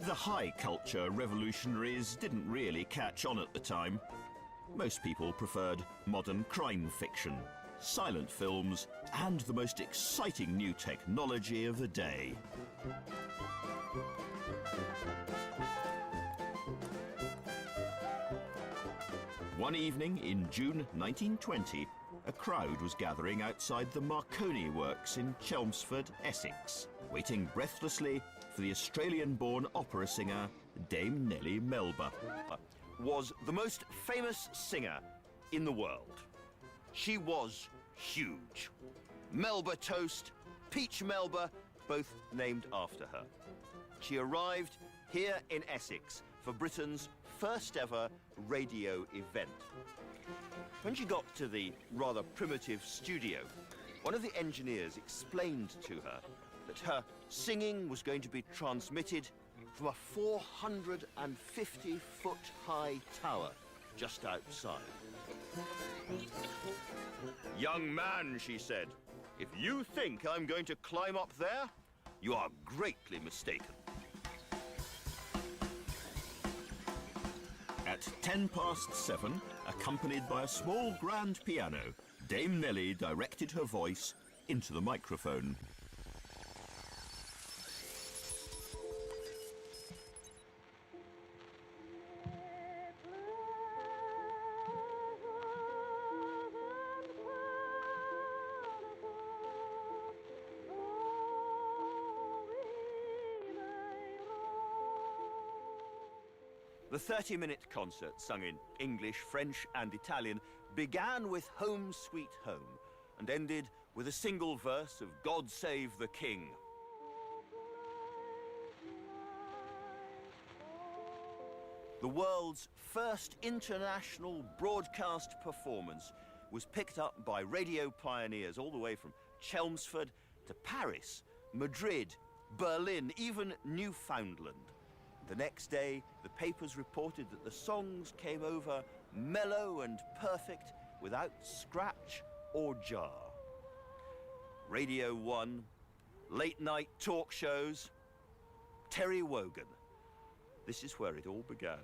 The high culture revolutionaries didn't really catch on at the time. Most people preferred modern crime fiction, silent films, and the most exciting new technology of the day. One evening in June 1920, a crowd was gathering outside the Marconi works in Chelmsford, Essex, waiting breathlessly for the Australian-born opera singer Dame Nellie Melba. Was the most famous singer in the world. She was huge. Melba Toast, Peach Melba, both named after her. She arrived here in Essex for Britain's first ever radio event. When she got to the rather primitive studio, one of the engineers explained to her that her singing was going to be transmitted from a 450-foot high tower just outside. "Young man," she said, "if you think I'm going to climb up there, you are greatly mistaken." At 7:10, accompanied by a small grand piano, Dame Nellie directed her voice into the microphone. The 30-minute concert, sung in English, French and Italian, began with Home Sweet Home and ended with a single verse of God Save the King. The world's first international broadcast performance was picked up by radio pioneers all the way from Chelmsford to Paris, Madrid, Berlin, even Newfoundland. The next day, the papers reported that the songs came over mellow and perfect without scratch or jar. Radio 1, late-night talk shows, Terry Wogan. This is where it all began.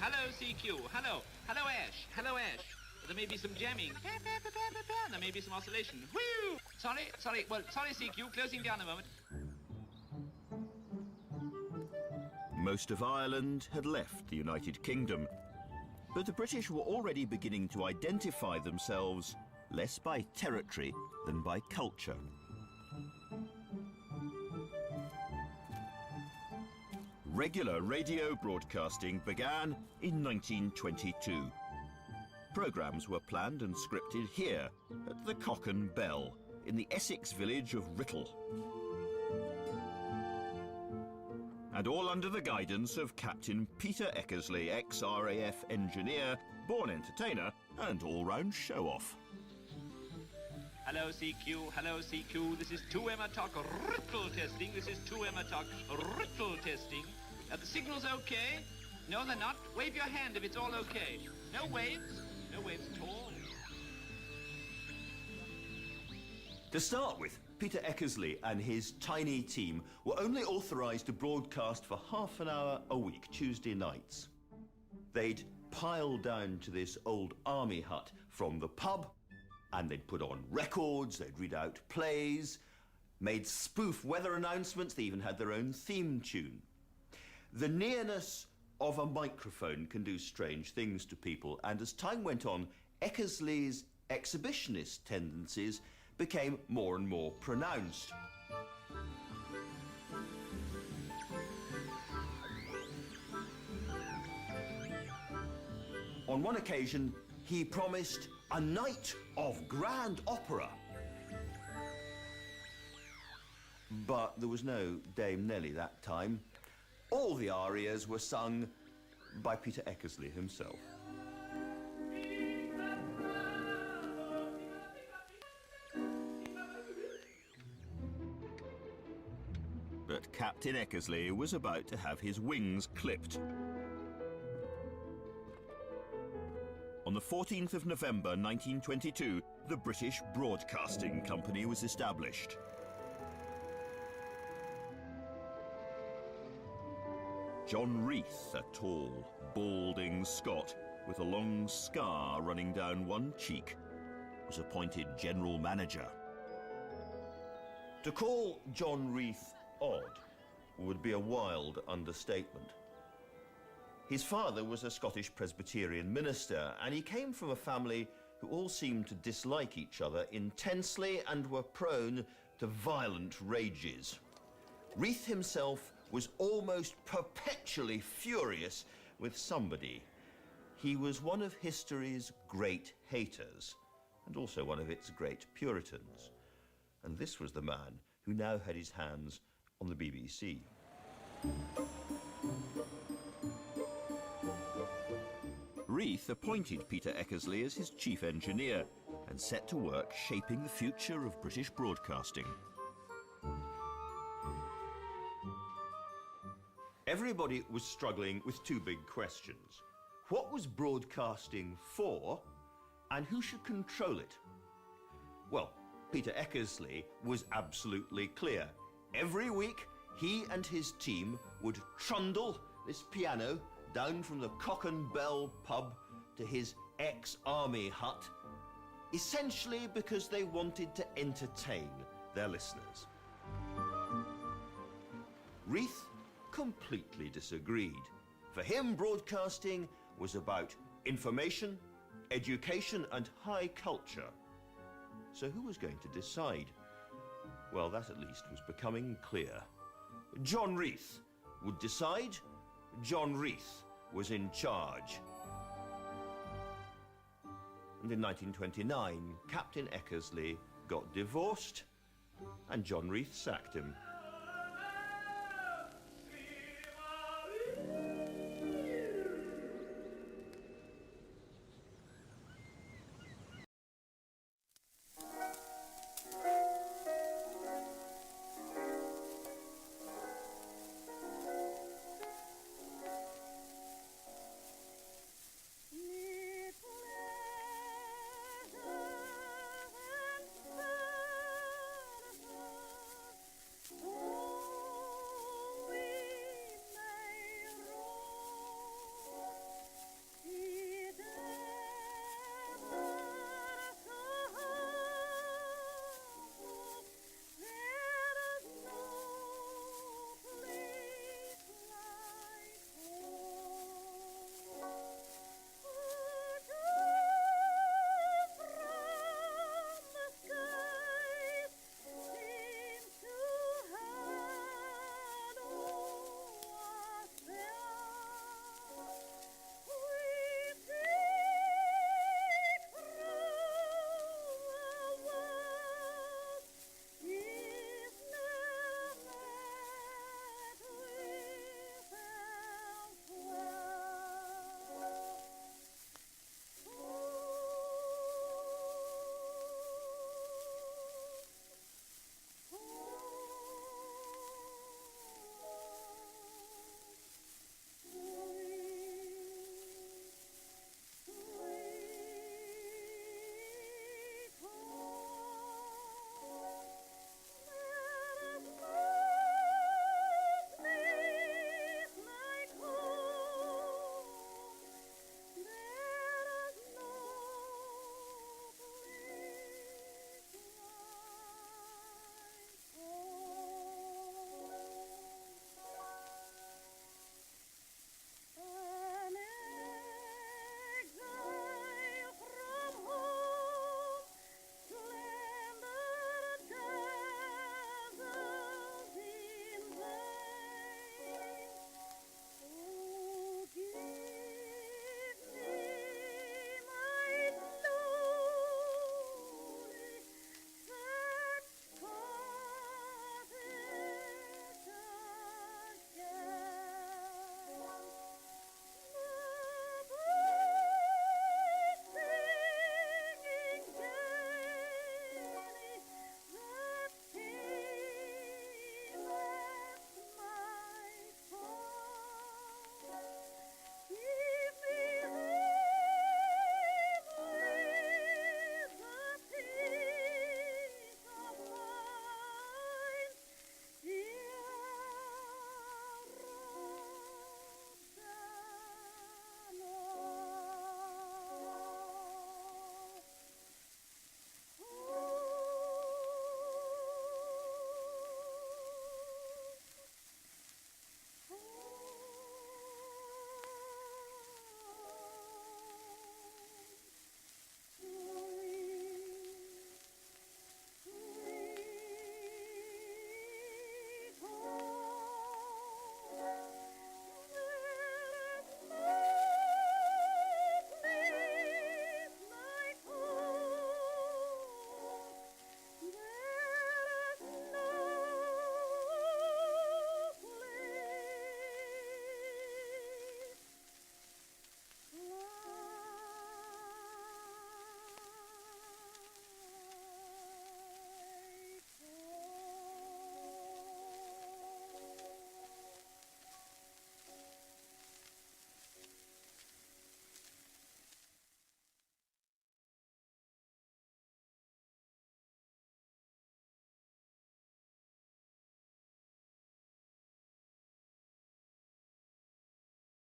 Hello, CQ. Hello. Hello, Ash. Hello, Ash. There may be some jamming. There may be some oscillation. Whoo! Sorry. Well, sorry, CQ. Closing down a moment. Most of Ireland had left the United Kingdom, but the British were already beginning to identify themselves less by territory than by culture. Regular radio broadcasting began in 1922. Programmes were planned and scripted here at the Cock and Bell in the Essex village of Writtle. And all under the guidance of Captain Peter Eckersley, ex-RAF engineer, born entertainer and all-round show-off. Hello, CQ. Hello, CQ. This is 2M Talk Writtle testing. This is 2M Talk Writtle testing. Are the signals okay? No, they're not. Wave your hand if it's all okay. No waves? No waves at all. To start with, Peter Eckersley and his tiny team were only authorised to broadcast for half an hour a week, Tuesday nights. They'd pile down to this old army hut from the pub, and they'd put on records, they'd read out plays, made spoof weather announcements, they even had their own theme tune. The nearness of a microphone can do strange things to people, and as time went on, Eckersley's exhibitionist tendencies became more and more pronounced. On one occasion, he promised a night of grand opera. But there was no Dame Nellie that time. All the arias were sung by Peter Eckersley himself. But Captain Eckersley was about to have his wings clipped. On the 14th of November 1922, the British Broadcasting Company was established. John Reith, a tall, balding Scot with a long scar running down one cheek, was appointed general manager. To call John Reith odd would be a wild understatement. His father was a Scottish Presbyterian minister, and he came from a family who all seemed to dislike each other intensely and were prone to violent rages. Reith himself was almost perpetually furious with somebody. He was one of history's great haters, and also one of its great Puritans. And this was the man who now had his hands on the BBC. Reith appointed Peter Eckersley as his chief engineer and set to work shaping the future of British broadcasting. Everybody was struggling with two big questions. What was broadcasting for, and who should control it? Well, Peter Eckersley was absolutely clear. Every week, he and his team would trundle this piano down from the Cock and Bell pub to his ex-army hut, essentially because they wanted to entertain their listeners. Reith completely disagreed. For him, broadcasting was about information, education, and high culture. So who was going to decide? Well, that at least was becoming clear. John Reith would decide. John Reith was in charge. And in 1929, Captain Eckersley got divorced, and John Reith sacked him.